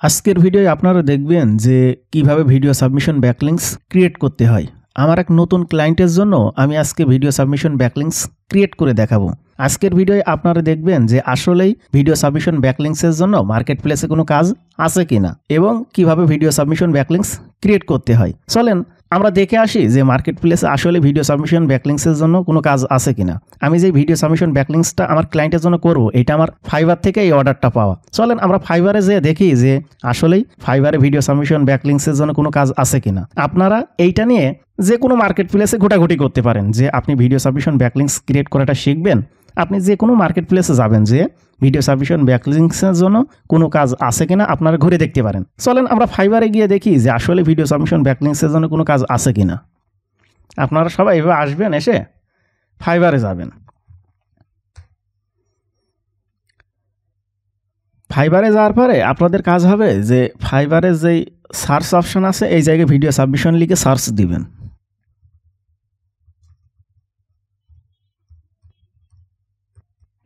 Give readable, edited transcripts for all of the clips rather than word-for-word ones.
আজকের ভিডিওয়ে আপনারা দেখবেন যে কিভাবে ভিডিও সাবমিশন ব্যাকলিংকস ক্রিয়েট করতে হয়। আমার এক নতুন ক্লায়েন্টের জন্য আমি আজকে ভিডিও সাবমিশন ব্যাকলিংকস ক্রিয়েট করে দেখাবো। আজকের ভিডিওয়ে আপনারা দেখবেন যে আসলেই ভিডিও সাবমিশন ব্যাকলিংকসের জন্য মার্কেট প্লেসে কোনো কাজ আছে কিনা এবং কিভাবে ভিডিও সাবমিশন ব্যাকলিংকস ক্রিয়েট করতে হয়। চলেন আমরা দেখে আসি যে মার্কেট প্লেসে আসলে ভিডিও সাবমিশন ব্যাকলিংকসের জন্য কোনো কাজ আছে কিনা। আমি যে ভিডিও সাবমিশন ব্যাকলিংকসটা আমার ক্লায়েন্টের জন্য করব, এটা আমার ফাইবার থেকে এই অর্ডারটা পাওয়া। চলেন আমরা ফাইবারে যেয়ে দেখি যে আসলেই ফাইবারে ভিডিও সাবমিশন ব্যাকলিংকসের জন্য কোনো কাজ আছে কিনা। আপনারা এইটা নিয়ে যে কোনো মার্কেট প্লেসে ঘোটাঘুটি করতে পারেন যে আপনি ভিডিও সাবমিশন ব্যাকলিংকস ক্রিয়েট করাটা শিখবেন। আপনি যে কোনো মার্কেট প্লেসে যাবেন যে ভিডিও সাবমিশন ব্যাকলিংকসের জন্য কোনো কাজ আছে কিনা আপনারা ঘুরে দেখতে পারেন। চলেন আমরা ফাইবারে গিয়ে দেখি যে আসলে ভিডিও সাবমিশন ব্যাকলিংকসের জন্য কোনো কাজ আছে কিনা। আপনারা সবাই এভাবে আসবেন, এসে ফাইবারে যাবেন। ফাইবারে যাওয়ার পরে আপনাদের কাজ হবে যে ফাইবারে যেই সার্চ অপশন আছে এই জায়গায় ভিডিও সাবমিশন লিখে সার্চ দিবেন।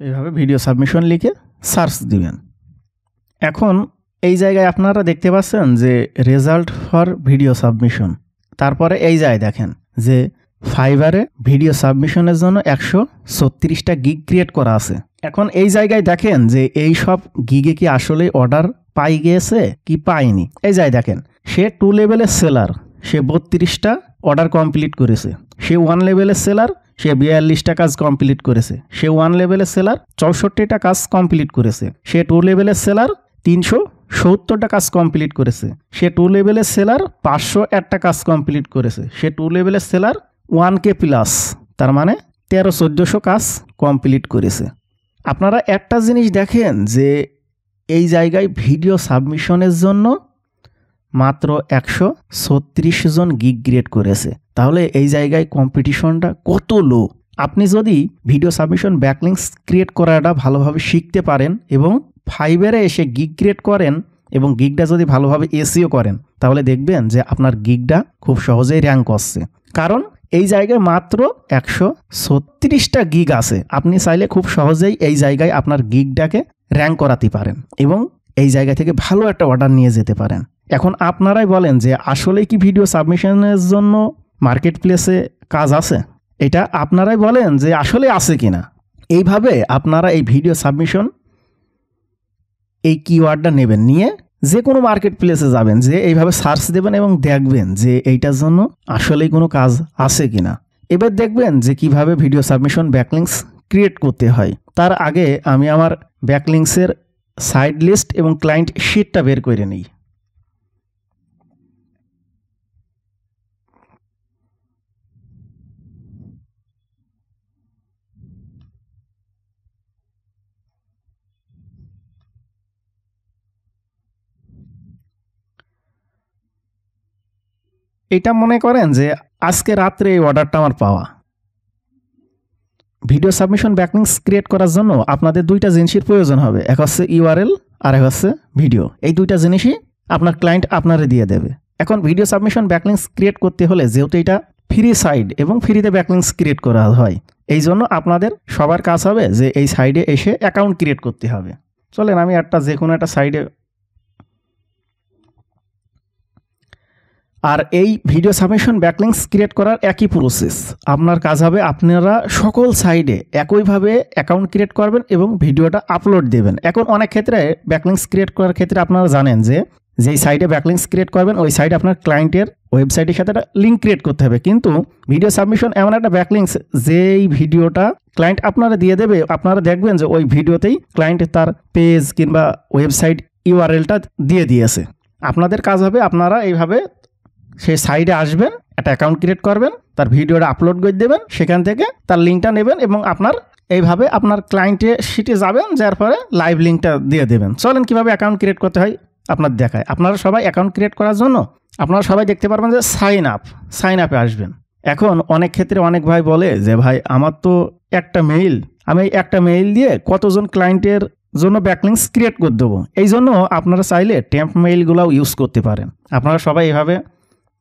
এইভাবে ভিডিও সাবমিশন লিখে সার্চ দিবেন। এখন এই জায়গায় আপনারা দেখতে পাচ্ছেন যে রেজাল্ট ফর ভিডিও সাবমিশন। তারপরে এই জায়গায় দেখেন যে ফাইবারে ভিডিও সাবমিশনের জন্য 136টা গিগ ক্রিয়েট করা আছে। এখন এই জায়গায় দেখেন যে এই সব গিগে কি আসলে অর্ডার পাই গিয়েছে কি পায়নি। এই জায়গায় দেখেন সে 2 লেভেলের সেলার, সে 32টা অর্ডার কমপ্লিট করেছে। সে 1 লেভেলের সেলার, সে 42টা কাজ কমপ্লিট করেছে। সে 1 লেভেলের সেলার 64টা কাজ কমপ্লিট করেছে। সে 2 লেভেলের সেলার 370টা কাজ কমপ্লিট করেছে। সে 2 লেভেলের সেলার 501টা কাজ কমপ্লিট করেছে। সে 2 লেভেলের সেলার 1K প্লাস, তার মানে 1300-1400 কাজ কমপ্লিট করেছে। আপনারা একটা জিনিস দেখেন যে এই জায়গায় ভিডিও সাবমিশনের জন্য মাত্র 136 জন গিগ ক্রিয়েট করেছে। তাহলে এই জায়গায় কম্পিটিশনটা কত লো। আপনি যদি ভিডিও সাবমিশন ব্যাকলিংকস ক্রিয়েট করাটা ভালোভাবে শিখতে পারেন এবং ফাইবারে এসে গিগ ক্রিয়েট করেন এবং গিগটা যদি ভালোভাবে এসইও করেন, তাহলে দেখবেন যে আপনার গিগটা খুব সহজেই র্যাঙ্ক করছে। কারণ এই জায়গায় মাত্র 136টা গিগ আছে। আপনি চাইলে খুব সহজেই এই জায়গায় আপনার গিগটাকে র্যাঙ্ক করাতে পারেন এবং এই জায়গা থেকে ভালো একটা অর্ডার নিয়ে যেতে পারেন। এখন আপনারাই বলেন যে আসলে কি ভিডিও সাবমিশনের জন্য মার্কেট প্লেসে কাজ আছে? এটা আপনারাই বলেন যে আসলে আছে কিনা। এইভাবে আপনারা এই ভিডিও সাবমিশন এই কিওয়ার্ডটা নেবেন, নিয়ে যে কোনো মার্কেট প্লেসে যাবেন, যে এইভাবে সার্চ দেবেন এবং দেখবেন যে এইটার জন্য আসলেই কোনো কাজ আছে কিনা। এবার দেখবেন যে কিভাবে ভিডিও সাবমিশন ব্যাকলিংকস ক্রিয়েট করতে হয়। তার আগে আমি আমার ব্যাকলিংকসের সাইড লিস্ট এবং ক্লায়েন্ট শিটটা বের করে নিই। এটা মনে করেন যে আজকে রাত্রে এই অর্ডারটা আমার পাওয়া। ভিডিও সাবমিশন ব্যাকলিংকস ক্রিয়েট করার জন্য আপনাদের দুইটা জিনিসের প্রয়োজন হবে, এক হচ্ছে ইউআরএল আর এক হচ্ছে ভিডিও। এই দুইটা জিনিসই আপনার ক্লায়েন্ট আপনারে দিয়ে দেবে। এখন ভিডিও সাবমিশন ব্যাকলিংকস ক্রিয়েট করতে হলে যেহেতু এটা ফ্রি সাইড এবং ফ্রিতে ব্যাকলিংকস ক্রিয়েট করা হয়, এই জন্য আপনাদের সবার কাজ হবে যে এই সাইডে এসে অ্যাকাউন্ট ক্রিয়েট করতে হবে। চলেন আমি যে কোনো একটা সাইডে, আর এই ভিডিও সাবমিশন ব্যাকলিংকস ক্রিয়েট করার একই প্রসেস। আপনার কাজ হবে আপনারা সকল সাইডে একইভাবে অ্যাকাউন্ট ক্রিয়েট করবেন এবং ভিডিওটা আপলোড দেবেন। এখন অনেক ক্ষেত্রে ব্যাকলিংকস ক্রিয়েট করার ক্ষেত্রে আপনারা জানেন যে যেই সাইডে ব্যাকলিংকস ক্রিয়েট করবেন ওই সাইডে আপনার ক্লায়েন্টের ওয়েবসাইটের সাথে একটা লিঙ্ক ক্রিয়েট করতে হবে। কিন্তু ভিডিও সাবমিশন এমন একটা ব্যাকলিংকস যেই ভিডিওটা ক্লায়েন্ট আপনারা দিয়ে দেবে, আপনারা দেখবেন যে ওই ভিডিওতেই ক্লায়েন্ট তার পেজ কিংবা ওয়েবসাইট ইউআরএলটা দিয়ে দিয়েছে। আপনাদের কাজ হবে আপনারা এইভাবে সেই সাইডে আসবেন, একটা অ্যাকাউন্ট ক্রিয়েট করবেন, তার ভিডিওটা আপলোড করে দেবেন, সেখান থেকে তার লিঙ্কটা নেবেন এবং আপনার এইভাবে আপনার ক্লায়েন্টের শিটে যাবেন, যার পরে লাইভ লিঙ্কটা দিয়ে দেবেন। চলেন কীভাবে অ্যাকাউন্ট ক্রিয়েট করতে হয় আপনার দেখায়। আপনারা সবাই অ্যাকাউন্ট ক্রিয়েট করার জন্য আপনারা সবাই দেখতে পারবেন যে সাইন আপে আসবেন। এখন অনেক ক্ষেত্রে অনেক ভাই বলে যে ভাই আমার তো একটা মেইল, আমি একটা মেইল দিয়ে কতজন ক্লায়েন্টের জন্য ব্যাকলিংকস ক্রিয়েট করে দেবো। এই জন্য আপনারা চাইলে টেম্প মেইলগুলোও ইউজ করতে পারেন। আপনারা সবাই এইভাবে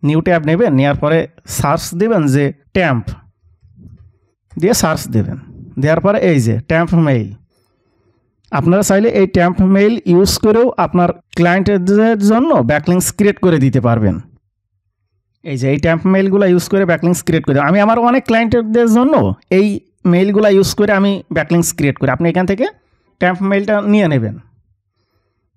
নিউ ট্যাব নেবেন, নেওয়ার পরে সার্চ দেবেন যে ট্যাম্প দিয়ে সার্চ দেবেন, দেওয়ার পরে এই যে ট্যাম্প মেইল, আপনারা চাইলে এই ট্যাম্প মেইল ইউজ করেও আপনার ক্লায়েন্টদের জন্য ব্যাকলিংস ক্রিয়েট করে দিতে পারবেন। এই যে এই ট্যাম্প মেইলগুলো ইউজ করে ব্যাকলিংস ক্রিয়েট করে আমি আমার অনেক ক্লায়েন্টদের জন্য এই মেইলগুলো ইউজ করে আমি ব্যাকলিংস ক্রিয়েট করি। আপনি এখান থেকে ট্যাম্প মেইলটা নিয়ে নেবেন,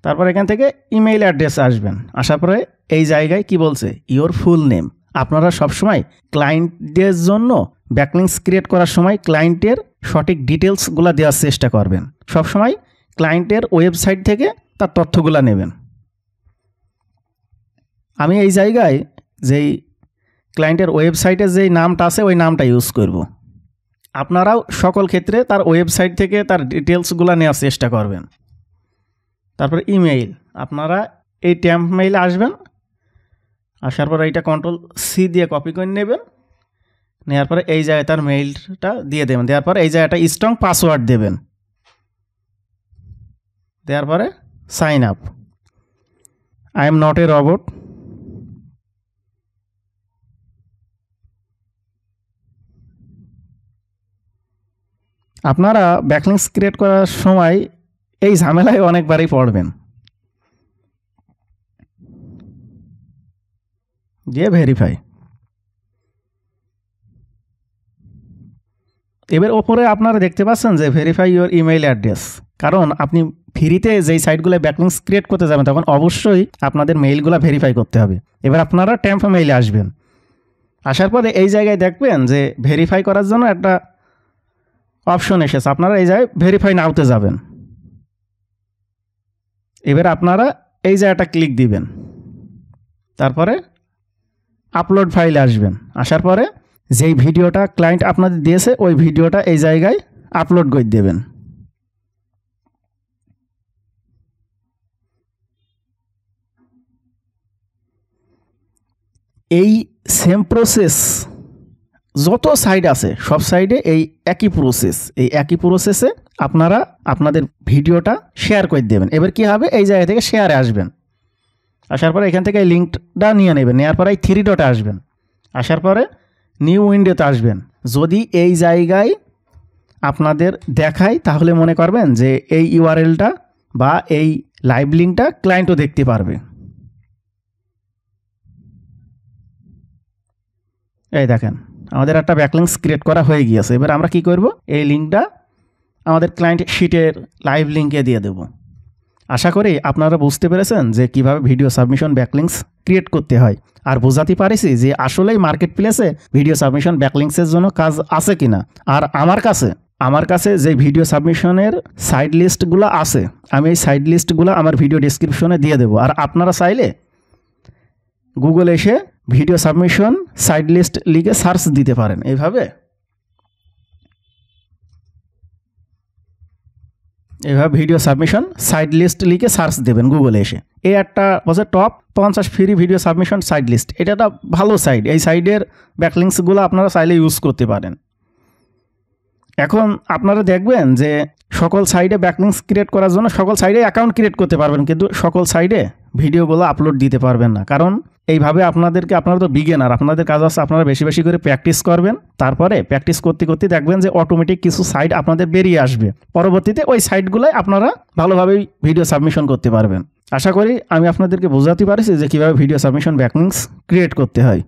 তারপর এখান থেকে ইমেইল অ্যাড্রেস আসবেন, আসার পরে এই জায়গায় কি বলছে ইওর ফুল নেম। আপনারা সবসময় ক্লায়েন্টদের জন্য ব্যাকলিংস ক্রিয়েট করার সময় ক্লায়েন্টের সঠিক ডিটেলসগুলো দেওয়ার চেষ্টা করবেন। সবসময় ক্লায়েন্টের ওয়েবসাইট থেকে তার তথ্যগুলো নেবেন। আমি এই জায়গায় যেই ক্লায়েন্টের ওয়েবসাইটে যেই নামটা আছে ওই নামটা ইউজ করব। আপনারাও সকল ক্ষেত্রে তার ওয়েবসাইট থেকে তার ডিটেলসগুলো নেওয়ার চেষ্টা করবেন। তারপরে ইমেইল, আপনারা এই ট্যাম্প মেইলে আসবেন, আসার পরে এইটা Ctrl+C দিয়ে কপি করে নেবেন, নেওয়ার পরে এই জায়গায় তার মেইলটা দিয়ে দেবেন, দেওয়ার পরে এই জায়গাটা স্ট্রং পাসওয়ার্ড দেবেন, দেওয়ার পরে sign up. I am not a robot. আপনারা ব্যাকলিংস ক্রিয়েট করার সময় এই ঝামেলায় অনেকবারই পড়বেন। দিয়ে ভেরিফাই। এবার ওপরে আপনারা দেখতে পাচ্ছেন যে ভেরিফাই ইওর ইমেইল অ্যাড্রেস। কারণ আপনি ফ্রিতে যেই সাইটগুলো ব্যাকলিংস ক্রিয়েট করতে যাবেন তখন অবশ্যই আপনাদের মেইলগুলো ভেরিফাই করতে হবে। এবার আপনারা ট্যাম্প মেইলে আসবেন, আসার পরে এই জায়গায় দেখবেন যে ভেরিফাই করার জন্য একটা অপশন এসেছে। আপনারা এই জায়গায় ভেরিফাই নাওতে যাবেন। এবার আপনারা এই জায়গাটা ক্লিক দিবেন, তারপরে আপলোড ফাইলে আসবেন, আসার পরে যেই ভিডিওটা ক্লায়েন্ট আপনাদের দিয়েছে ওই ভিডিওটা এই জায়গায় আপলোড করে দেবেন। এই সেম প্রসেস যত সাইড আছে সব সাইডে এই একই প্রসেস। এই একই প্রসেসে আপনারা আপনাদের ভিডিওটা শেয়ার করে দেবেন। এবার কি হবে, এই জায়গা থেকে শেয়ারে আসবেন, আসার পরে এখান থেকে এই লিঙ্কটা নিয়ে নেবেন, নেওয়ার পরে এই 3 ডটে আসবেন, আসার পরে নিউ উইন্ডোতে আসবেন। যদি এই জায়গায় আপনাদের দেখায় তাহলে মনে করবেন যে এই ইউআরএলটা বা এই লাইভ লিঙ্কটা ক্লায়েন্টও দেখতে পারবে। এই দেখেন আমাদের একটা ব্যাকলিংস ক্রিয়েট করা হয়ে গিয়েছে। এবার আমরা কি করব, এই লিঙ্কটা আমাদের ক্লায়েন্ট শিটের লাইভ লিঙ্কে দিয়ে দেব। আশা করি আপনারা বুঝতে পেরেছেন যে কিভাবে ভিডিও সাবমিশন ব্যাকলিংস ক্রিয়েট করতে হয়, আর বোঝাতে পারিছি যে আসলেই মার্কেট প্লেসে ভিডিও সাবমিশন ব্যাকলিংসের জন্য কাজ আছে কিনা। আর আমার কাছে যে ভিডিও সাবমিশনের সাইড লিস্টগুলো আছে আমি এই সাইড লিস্টগুলো আমার ভিডিও ডেসক্রিপশনে দিয়ে দেবো। আর আপনারা চাইলে গুগল এসে ভিডিও সাবমিশন সাইড লিস্ট লিখে সার্চ দিতে পারেন। এইভাবে ভিডিও সাবমিশন সাইড লিস্ট লিখে সার্চ দেবেন গুগলে এসে। এই একটা বলছে top 50 free video submission site list. এটা একটা ভালো সাইট, এই সাইডের ব্যাকলিংসগুলো আপনারা চাইলে ইউজ করতে পারেন। এখন আপনারা দেখবেন যে সকল সাইডে ব্যাকলিংস ক্রিয়েট করার জন্য সকল সাইডে অ্যাকাউন্ট ক্রিয়েট করতে পারবেন, কিন্তু সকল সাইডে ভিডিওগুলো আপলোড দিতে পারবেন না। কারণ এইভাবে আপনারা তো বিগিনার, আপনাদের কাজ আছে আপনারা বেশি বেশি করে প্র্যাকটিস করবেন। তারপরে প্র্যাকটিস করতে করতে দেখবেন যে অটোমেটিক কিছু সাইট আপনাদের বেরিয়ে আসবে। পরবর্তীতে ওই সাইটগুলোয় আপনারা ভালোভাবেই ভিডিও সাবমিশন করতে পারবেন। আশা করি আমি আপনাদেরকে বোঝাতে পারছি যে কীভাবে ভিডিও সাবমিশন ব্যাকলিংস ক্রিয়েট করতে হয়।